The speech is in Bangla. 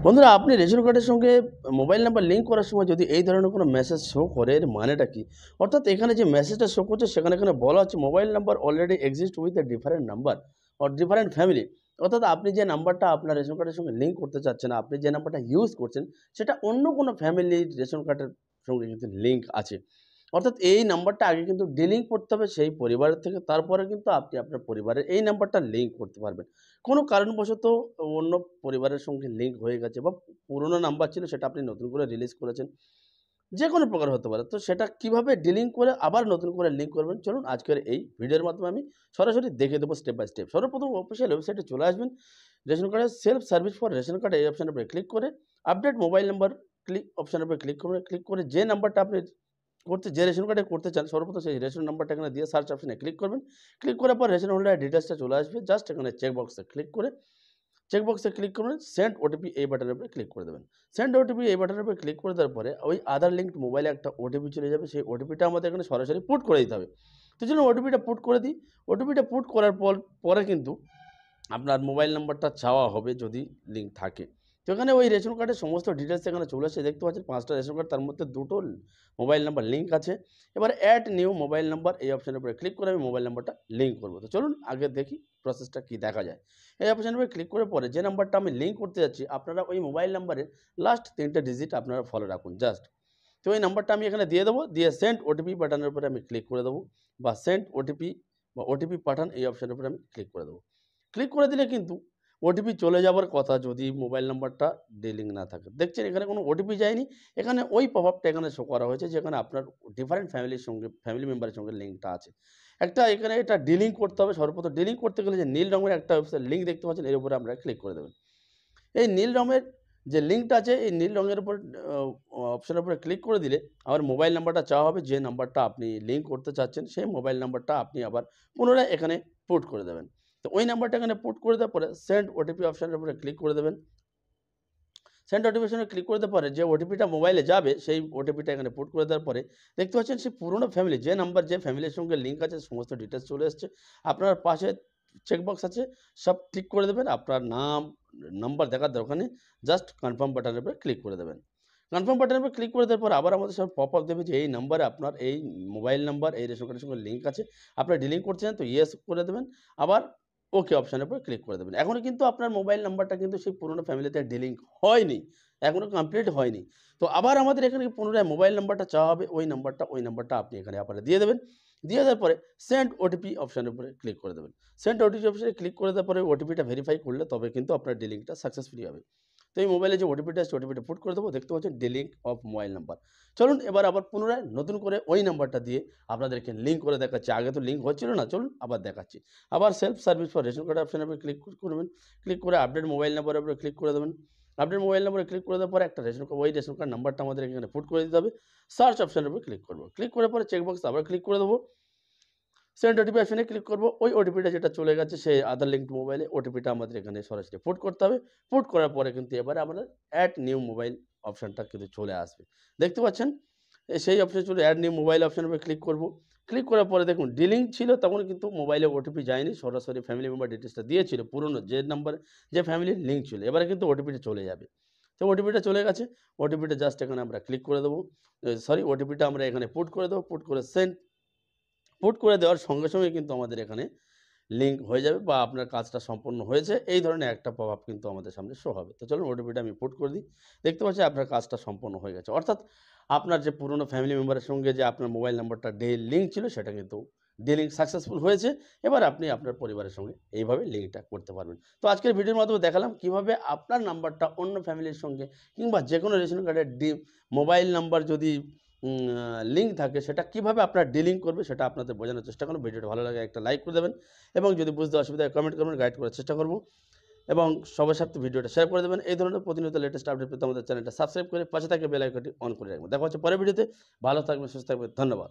বন্ধুরা, আপনি রেশন কার্ডের সঙ্গে মোবাইল নাম্বার লিঙ্ক করার সময় যদি এই ধরনের কোনো মেসেজ শো করে, এর মানেটা কি? অর্থাৎ এখানে যে মেসেজটা শো করছে সেখানে বলা হচ্ছে mobile number already exist with a different number or different family. অর্থাৎ আপনি যে নাম্বারটা আপনার রেশন কার্ডের সঙ্গে লিঙ্ক করতে চাচ্ছেন, আপনি যে নাম্বারটা ইউজ করছেন সেটা অন্য কোনো ফ্যামিলির রেশন কার্ডের সঙ্গে কিন্তু লিঙ্ক আছে। অর্থাৎ এই নাম্বারটা আগে কিন্তু ডিলিঙ্ক করতে হবে সেই পরিবারের থেকে, তারপরে কিন্তু আপনি আপনার পরিবারের এই নাম্বারটা লিঙ্ক করতে পারবেন। কোনো কারণবশত অন্য পরিবারের সঙ্গে লিঙ্ক হয়ে গেছে বা পুরনো নাম্বার ছিল সেটা আপনি নতুন করে রিলিজ করেছেন। যেকোনো প্রকার হতে পারে। তো সেটা কিভাবে ডিলিং করে আবার নতুন করে লিঙ্ক করবেন, চলুন আজকের এই ভিডিওর মাধ্যমে আমি সরাসরি দেখে দেবো স্টেপ বাই স্টেপ। সর্বপ্রথম অফিসিয়াল ওয়েবসাইটে চলে আসবেন। রেশন কার্ডের self service for ration card এই অপশনের উপরে ক্লিক করে আপডেট মোবাইল নাম্বার অপশনের উপরে ক্লিক করবেন। ক্লিক করে যে নাম্বারটা আপনি যে রেশন কার্ডে করতে চান, সর্বপ্রথম সেই রেশন নাম্বারটা এখানে দিয়ে সার্চ অপশনে ক্লিক করবেন। ক্লিক করার পর রেশন হোল্ডারের ডিটেইলসটা চলে আসবে। জাস্ট এখানে চেকবক্সে ক্লিক করে চেকবক্সে ক্লিক করবেন, সেন্ড ওটিপি এই বাটনের উপরে ক্লিক করে দেবেন। সেন্ড ওটিপি এই বাটনের উপরে ক্লিক করে দেওয়ার পরে ওই আধার লিঙ্কড মোবাইলে একটা ওটিপি চলে যাবে। সেই ওটিপিটা আমাদের এখানে সরাসরি পুট করে দিতে হবে। তো চলুন ওটিপিটা পুট করে দিই। ওটিপিটা পুট করার পরে কিন্তু আপনার মোবাইল নাম্বারটা চাওয়া হবে যদি লিঙ্ক থাকে। তো এখানে ওই রেশন কার্ডের সমস্ত ডিটেলস এখানে চলে আসছে। দেখতে পাচ্ছেন ৫টা রেশন কার্ড, তার মধ্যে ২টো মোবাইল নাম্বার লিঙ্ক আছে। এবার অ্যাড নিউ মোবাইল নাম্বার এই অপশনের উপরে ক্লিক করে আমি মোবাইল নাম্বারটা লিঙ্ক করব। তো চলুন আগে দেখি প্রসেসটা কি দেখা যায়। এই অপশনের উপরে ক্লিক করার পরে যে নাম্বারটা আমি লিঙ্ক করতে যাচ্ছি, আপনারা ওই মোবাইল নাম্বারের লাস্ট ৩টে ডিজিট আপনারা ফলো রাখুন জাস্ট। তো এই নাম্বারটা আমি এখানে দিয়ে দেবো। দিয়ে সেন্ড ওটিপি বাটনের উপরে আমি ক্লিক করে দেবো, বা সেন্ড ওটিপি বা ওটিপি পাঠান এই অপশনের উপরে আমি ক্লিক করে দেবো। ক্লিক করে দিলে কিন্তু ওটিপি চলে যাবার কথা যদি মোবাইল নাম্বারটা ডিলিং না থাকে। দেখছেন এখানে কোনো ওটিপি যায়নি। এখানে ওই পপআপটা এখানে শো করা হয়েছে যেখানে আপনার ডিফারেন্ট ফ্যামিলি মেম্বারের সঙ্গে লিঙ্কটা আছে। এখানে এটা ডিলিং করতে হবে। সর্বপ্রথম ডিলিং করতে গেলে যে নীল রঙের একটা ওয়েবসাইট লিঙ্ক দেখতে পাচ্ছেন, এর উপরে আমরা ক্লিক করে দেবেন। এই নীল রঙের যে লিঙ্কটা আছে, এই নীল রঙের উপর অপশনের উপরে ক্লিক করে দিলে আমার মোবাইল নাম্বারটা চাওয়া হবে। যে নাম্বারটা আপনি লিঙ্ক করতে চাচ্ছেন সেই মোবাইল নাম্বারটা আপনি আবার পুনরায় এখানে পুট করে দেবেন। তো ওই নাম্বারটা এখানে পুট করে দেওয়ার পরে সেন্ড ওটিপি অপশনের উপরে ক্লিক করে দেবেন। সেন্ড নোটিফিকেশনে ক্লিক করে দেওয়ার পরে যে ওটিপিটা মোবাইলে যাবে সেই ওটিপিটা এখানে পুট করে দেওয়ার পরে দেখতে পাচ্ছেন সেই পুরনো ফ্যামিলি যে নাম্বার যে ফ্যামিলির সঙ্গে লিঙ্ক আছে সমস্ত ডিটেলস চলে এসছে। আপনার পাশে চেকবক্স আছে, সব টিক করে দেবেন। আপনার নাম নাম্বার দেখার দরকার নেই, জাস্ট কনফার্ম বাটনের উপরে ক্লিক করে দেবেন। কনফার্ম বাটনের উপরে ক্লিক করে দেওয়ার পর আবার আমাদের সব পপ আপ দেবে যে এই নাম্বারে আপনার এই মোবাইল নাম্বার এই রেশন কার্ডের সঙ্গে লিঙ্ক আছে, আপনারা ডিলিট করতে চান তো ইয়েস করে দেবেন। আবার ওকে অপশনের উপরে ক্লিক করে দেবেন। এখনও কিন্তু আপনার মোবাইল নাম্বারটা কিন্তু সেই পুরনো ফ্যামিলিতে ডিলিঙ্ক হয়নি, এখনও কমপ্লিট হয়নি। তো আবার আমাদের এখানে পুনরায় মোবাইল নাম্বারটা চাওয়া হবে। ওই নাম্বারটা আপনি এখানে আবার দিয়ে দেবেন। দিয়ে দেওয়ার পরে সেন্ড ওটিপি অপশনের উপরে ক্লিক করে দেবেন। সেন্ড ওটিপি অপশনে ক্লিক করে দেওয়ার পরে ওটিপিটা ভেরিফাই করলে তবে কিন্তু আপনার ডিলিংটা সাকসেসফুলি হবে। তো এই মোবাইলে যে ওটিপিটা আছে ওটিপিটা পুট করে দেবো। দেখতে পাচ্ছেন ডিলিং অফ মোবাইল নাম্বার। চলুন এবার আবার পুনরায় নতুন করে ওই নাম্বারটা দিয়ে আপনাদেরকে লিঙ্ক করে দেখাচ্ছি। আগে তো লিঙ্ক হচ্ছিল না, চলুন আবার দেখাচ্ছি। আবার self service for ration card অপশনের উপরে ক্লিক করবেন। ক্লিক করে আপডেট মোবাইল নাম্বারের উপরে ক্লিক করে দেবেন। আপডেট মোবাইল নাম্বারে ক্লিক করে দেওয়ার পরে একটা ওই রেশন কার্ড নাম্বারটা আমাদের এখানে পুট করে দিতে হবে। সার্চ অপশনের উপরে ক্লিক করবো। ক্লিক করার পরে চেকবক্স আবার ক্লিক করে দেবো। সেন্ড ওটিপি অপশনে ক্লিক করব। ওই ওটিপিটা যেটা চলে গেছে সেই আধার লিঙ্কড মোবাইলে ওটিপিটা আমাদের এখানে সরাসরি পুট করতে হবে। পুট করার পরে কিন্তু এবারে আমাদের অ্যাড নিউ মোবাইল অপশনটা কিন্তু চলে আসবে। দেখতে পাচ্ছেন সেই অপশনে চলে অ্যাড নিউ মোবাইল অপশনের উপরে ক্লিক করব। ক্লিক করার পরে দেখুন ডিলিং ছিল তখন কিন্তু মোবাইলে ওটিপি যায়নি, সরাসরি ফ্যামিলি মেম্বার ডিটেলসটা দিয়েছিল পুরনো যে নাম্বার যে ফ্যামিলির লিঙ্ক ছিল। এবারে কিন্তু ওটিপিটা চলে যাবে। তো ওটিপিটা চলে গেছে। ওটিপিটা জাস্ট এখানে আমরা ক্লিক করে দেবো। ওটিপিটা আমরা এখানে পুট করে দেবো। পুট করে সেন্ড পুট করে দেওয়ার সঙ্গে সঙ্গে কিন্তু আমাদের এখানে লিঙ্ক হয়ে যাবে বা আপনার কাজটা সম্পন্ন হয়েছে এই ধরনের একটা প্রভাব কিন্তু আমাদের সামনে শো হবে। তো চলুন ওটিপিটা আমি পুট করে দিই। দেখতে পাচ্ছি আপনার কাজটা সম্পন্ন হয়ে গেছে। অর্থাৎ আপনার যে পুরনো ফ্যামিলি মেম্বারের সঙ্গে যে আপনার মোবাইল নাম্বারটা লিঙ্ক ছিল সেটা কিন্তু লিঙ্ক সাকসেসফুল হয়েছে। এবার আপনি আপনার পরিবারের সঙ্গে এইভাবে লিঙ্কটা করতে পারবেন। তো আজকের ভিডিওর মাধ্যমে দেখালাম কিভাবে আপনার নাম্বারটা অন্য ফ্যামিলির সঙ্গে কিংবা যে কোনো রেশন কার্ডের মোবাইল নাম্বার যদি লিঙ্ক থাকে সেটা কিভাবে আপনার ডিলিং করবে সেটা আপনাদের বোঝানোর চেষ্টা করব। ভিডিওটা ভালো লাগে একটা লাইক করে দেবেন এবং যদি বুঝতে অসুবিধা হয় কমেন্ট করবেন, গাইড করার চেষ্টা করব এবং সবার সাথে ভিডিওটা শেয়ার করে দেবেন। এই ধরনের প্রতিনিয়ত লেটেস্ট আপডেট পেতে আমাদের চ্যানেলটা সাবস্ক্রাইব করে পাশে থাকা বেল আইকনটি অন করে রাখবেন। দেখা হচ্ছে পরের ভিডিওতে। ভালো থাকবেন, সুস্থ থাকবেন। ধন্যবাদ।